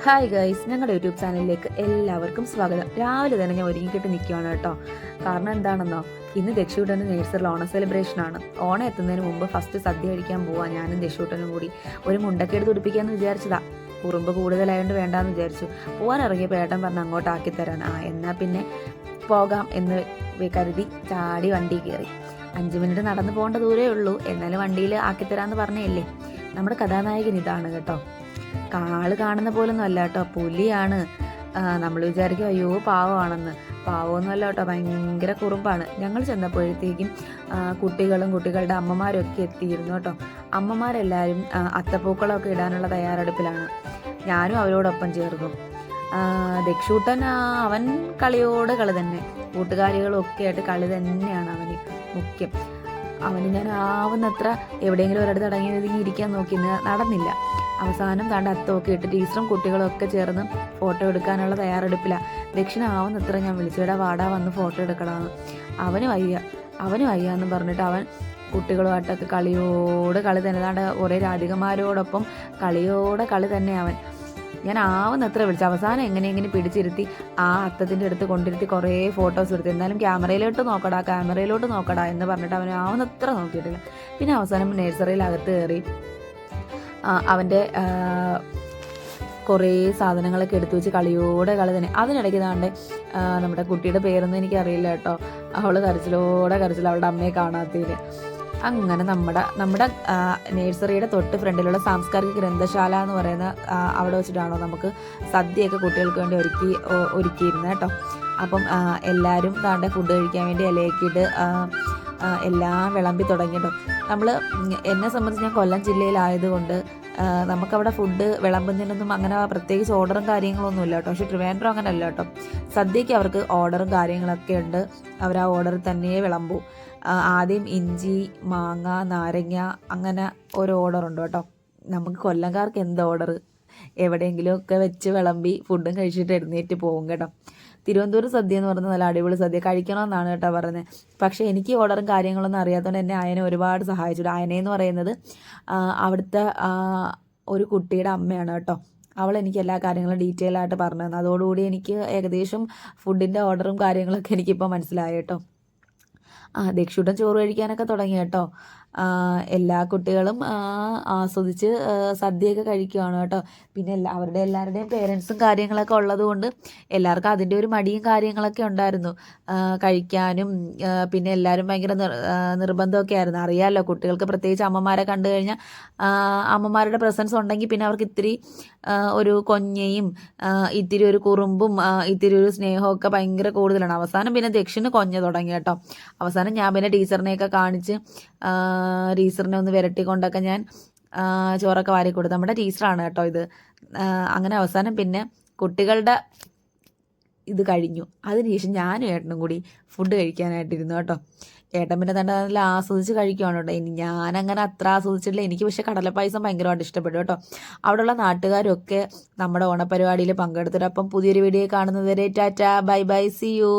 Hi guys, ഞങ്ങളുടെ YouTube ചാനലിലേക്ക് എല്ലാവർക്കും സ്വാഗതം. രാവിലെ തന്നെ ഞാൻ ഒരുങ്ങിക്കിട്ട് നിൽക്കുകയാണ് കേട്ടോ. കാരണം എന്താണെന്നോ, ഇന്ന് ദക്ഷൂട്ടൻ്റെ നേഴ്സറിൽ ഓണ സെലിബ്രേഷൻ ആണ്. ഓണം എത്തുന്നതിന് മുമ്പ് ഫസ്റ്റ് സദ്യ കഴിക്കാൻ പോവാം. ഞാനും ദക്ഷൂട്ടനും കൂടി ഒരു മുണ്ടക്കെടുത്ത് ഉടുപ്പിക്കാമെന്ന് വിചാരിച്ചതാ. കുറുമ്പ് കൂടുതലായതുകൊണ്ട് വേണ്ടാന്ന് വിചാരിച്ചു. പോകാൻ ഇറങ്ങിയപ്പോൾ ഏട്ടൻ പറഞ്ഞ് അങ്ങോട്ട് ആക്കി തരാൻ. എന്നാൽ പിന്നെ പോകാം എന്ന് കരുതി ചാടി വണ്ടി കയറി. 5 മിനിറ്റ് നടന്നു പോകേണ്ട ദൂരേ ഉള്ളൂ. എന്നാലും വണ്ടിയിൽ ആക്കിത്തരാന്ന് പറഞ്ഞല്ലേ. നമ്മുടെ കഥാനായകൻ ഇതാണ് കേട്ടോ. കാള് കാണുന്ന പോലൊന്നും അല്ല കേട്ടോ, പുലിയാണ്. നമ്മൾ വിചാരിക്കും അയ്യോ പാവമാണെന്ന്. പാവമൊന്നും അല്ല കേട്ടോ, ഭയങ്കര കുറുമ്പാണ്. ഞങ്ങൾ ചെന്നപ്പോഴത്തേക്കും കുട്ടികളും കുട്ടികളുടെ അമ്മമാരും ഒക്കെ എത്തിയിരുന്നു കേട്ടോ. അമ്മമാരെല്ലാവരും അത്തപ്പൂക്കളമൊക്കെ ഇടാനുള്ള തയ്യാറെടുപ്പിലാണ്. ഞാനും അവരോടൊപ്പം ചേർന്നു. ദക്ഷൂട്ടൻ അവൻ കളിയോട് കളി തന്നെ. കൂട്ടുകാരികളും ഒക്കെ ആയിട്ട് കളി തന്നെയാണ് അവന് മുഖ്യം. അവന് ഞാൻ ആവുന്നത്ര എവിടെയെങ്കിലും ഒരിടത്ത് അടങ്ങി ഇരിക്കാൻ നോക്കി, നടന്നില്ല. അവസാനം താണ്ട് അത്തമൊക്കെ ഇട്ട് ടീച്ചറും കുട്ടികളും ഒക്കെ ചേർന്ന് ഫോട്ടോ എടുക്കാനുള്ള തയ്യാറെടുപ്പിലാണ്. ദക്ഷിണ ആവുന്നത്ര ഞാൻ വിളിച്ചുവിടാ, വാടാ വന്ന് ഫോട്ടോ എടുക്കണമെന്ന്. അവന് വയ്യ എന്ന് പറഞ്ഞിട്ട് അവൻ കുട്ടികളുമായിട്ടൊക്കെ കളിയോട് കളി തന്നെ. താണ്ട് കുറേ രാധികമാരോടൊപ്പം കളിയോടെ കളി തന്നെ അവൻ. ഞാൻ ആവുന്നത്ര വിളിച്ചു. അവസാനം എങ്ങനെ പിടിച്ചിരുത്തി അത്തത്തിൻ്റെ അടുത്ത് കൊണ്ടിരുത്തി കുറേ ഫോട്ടോസ് എടുത്തു. എന്നാലും ക്യാമറയിലോട്ട് നോക്കടാ എന്ന് പറഞ്ഞിട്ട് അവൻ ആവുന്നത്ര നോക്കിയിട്ടില്ല. പിന്നെ അവസാനം നഴ്സറിയിൽ അകത്ത് കയറി അവൻ്റെ കുറേ സാധനങ്ങളൊക്കെ എടുത്തു വെച്ച് കളിയോടെ കളി തന്നെ. അതിനിടയ്ക്ക് താണ്ട് നമ്മുടെ കുട്ടിയുടെ പേരൊന്നും എനിക്കറിയില്ല കേട്ടോ. അവൾ കരച്ചിൽ അവളുടെ അമ്മയെ കാണാത്തതിൽ. അങ്ങനെ നമ്മുടെ നേഴ്സറിയുടെ തൊട്ട് ഫ്രണ്ടിലുള്ള സാംസ്കാരിക ഗ്രന്ഥശാല എന്ന് പറയുന്ന അവിടെ വെച്ചിട്ടാണോ നമുക്ക് സദ്യയൊക്കെ കുട്ടികൾക്ക് വേണ്ടി ഒരുക്കിയിരുന്നത് കേട്ടോ. അപ്പം എല്ലാവരും താണ്ടെ ഫുഡ് കഴിക്കാൻ വേണ്ടി ഇലയൊക്കെയിട്ട് എല്ലാം വിളമ്പി തുടങ്ങിയിട്ടോ. എന്നെ സംബന്ധിച്ച് ഞാൻ കൊല്ലം ജില്ലയിലായതുകൊണ്ട് നമുക്കവിടെ ഫുഡ് വിളമ്പുന്നതിനൊന്നും അങ്ങനെ പ്രത്യേകിച്ച് ഓർഡറും കാര്യങ്ങളൊന്നും ഇല്ല കേട്ടോ. പക്ഷെ ട്രിവാൻഡ്രം അങ്ങനെ അല്ല കേട്ടോ. സദ്യക്ക് അവർക്ക് ഓർഡറും കാര്യങ്ങളൊക്കെ ഉണ്ട്. അവർ ആ ഓർഡറിൽ തന്നെ വിളമ്പൂ. ആദ്യം ഇഞ്ചി, മാങ്ങ, നാരങ്ങ, അങ്ങനെ ഓരോ ഓർഡറുണ്ട് കേട്ടോ. നമുക്ക് കൊല്ലംകാർക്ക് എന്ത് ഓർഡർ, എവിടെയെങ്കിലുമൊക്കെ വെച്ച് വിളമ്പി ഫുഡും കഴിച്ചിട്ട് എഴുന്നേറ്റ് പോകും കേട്ടോ. തിരുവനന്തപുരം സദ്യ എന്ന് പറയുന്നത് നല്ല അടിപൊളി സദ്യ, കഴിക്കണമെന്നാണ് കേട്ടോ പറയുന്നത്. പക്ഷേ എനിക്ക് ഓർഡറും കാര്യങ്ങളൊന്നും അറിയാത്തതുകൊണ്ട് എന്നെ അയനെ ഒരുപാട് സഹായിച്ചു. അയനെന്ന് പറയുന്നത് അവിടുത്തെ ഒരു കുട്ടിയുടെ അമ്മയാണ് കേട്ടോ. അവൾ എനിക്ക് എല്ലാ കാര്യങ്ങളും ഡീറ്റെയിൽ ആയിട്ട് പറഞ്ഞു തന്നു. അതോടുകൂടി എനിക്ക് ഏകദേശം ഫുഡിൻ്റെ ഓർഡറും കാര്യങ്ങളൊക്കെ എനിക്കിപ്പോൾ മനസ്സിലായി കേട്ടോ. ദക്ഷൂട്ടൻ ചോറ് കഴിക്കാനൊക്കെ തുടങ്ങി കേട്ടോ. എല്ലാ കുട്ടികളും ആസ്വദിച്ച് സദ്യയൊക്കെ കഴിക്കുകയാണ് കേട്ടോ. പിന്നെ അവരുടെ എല്ലാവരുടെയും പേരൻസും കാര്യങ്ങളൊക്കെ ഉള്ളത് കൊണ്ട് എല്ലാവർക്കും അതിൻ്റെ ഒരു മടിയും കാര്യങ്ങളൊക്കെ ഉണ്ടായിരുന്നു കഴിക്കാനും. പിന്നെ എല്ലാവരും ഭയങ്കര നിർബന്ധമൊക്കെ ആയിരുന്നു. അറിയാമല്ലോ, കുട്ടികൾക്ക് പ്രത്യേകിച്ച് അമ്മമാരെ കണ്ടു കഴിഞ്ഞാൽ അമ്മമാരുടെ പ്രസൻസ് ഉണ്ടെങ്കിൽ പിന്നെ അവർക്ക് ഇത്തിരി ഒരു കൊഞ്ഞയും ഇത്തിരി ഒരു കുറുമ്പും ഇത്തിരി ഒരു സ്നേഹമൊക്കെ ഭയങ്കര കൂടുതലാണ്. അവസാനം പിന്നെ ദക്ഷിന് കൊഞ്ഞ തുടങ്ങി കേട്ടോ. അവസാനം ഞാൻ പിന്നെ ടീച്ചറിനെയൊക്കെ കാണിച്ച് ടീച്ചറിനെ ഒന്ന് വിരട്ടിക്കൊണ്ടൊക്കെ ഞാൻ ചോറൊക്കെ വാരി കൊടുത്തു. നമ്മുടെ ടീച്ചറാണ് കേട്ടോ ഇത്. അങ്ങനെ അവസാനം പിന്നെ കുട്ടികളുടെ ഇത് കഴിഞ്ഞു. അതിനുശേഷം ഞാനും ഏട്ടനും കൂടി ഫുഡ് കഴിക്കാനായിട്ടിരുന്നു കേട്ടോ. ഏട്ടൻ പിന്നെ തന്നെ നല്ല ആസ്വദിച്ച് കഴിക്കുകയാണ് കേട്ടോ. ഇനി ഞാനങ്ങനെ അത്ര ആസ്വദിച്ചിട്ടില്ല. എനിക്ക് പക്ഷേ കടലപ്പായസം ഭയങ്കരമായിട്ട് ഇഷ്ടപ്പെട്ടു കേട്ടോ. അവിടെയുള്ള നാട്ടുകാരൊക്കെ നമ്മുടെ ഓണപരിപാടിയിൽ പങ്കെടുത്തിട്ട്. അപ്പം പുതിയൊരു വീഡിയോ കാണുന്നത് വരെ tata, bye bye, see U.